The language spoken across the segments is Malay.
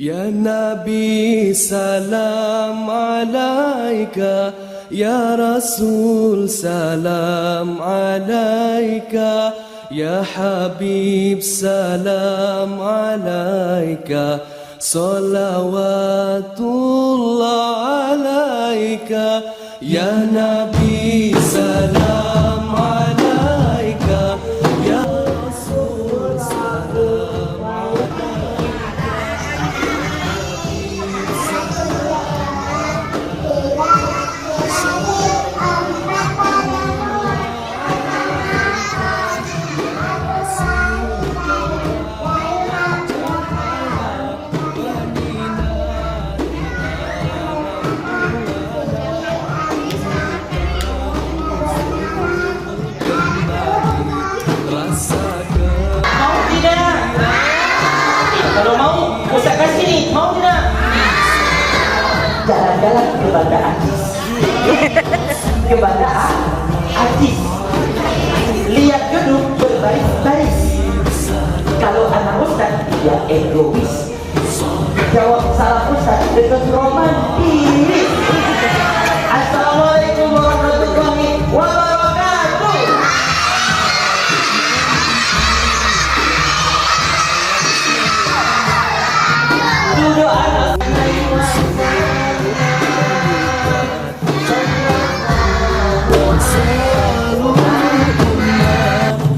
Ya Nabi salam alaika, Ya Rasul salam alaika, Ya Habib salam alaika, salawatullah alaika. Ya Nabi salam alaika, Ya Rasul salam Kalau mau, Ustaz kasih ni. Mau tidak? Jalan-jalan kepada artis. Kepada artis. Lihat gedung berbaris-baris. Kalau anak Ustaz, dia egois. Jawab salah Ustaz dengan romantis. Assalamualaikum warahmatullahi wabarakatuh. Duduk anak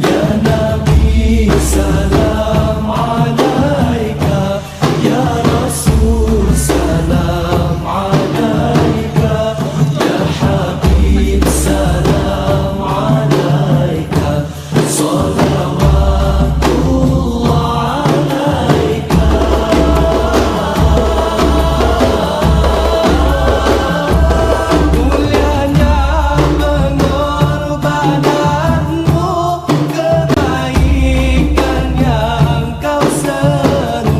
Ya Nabi salam alaika, Ya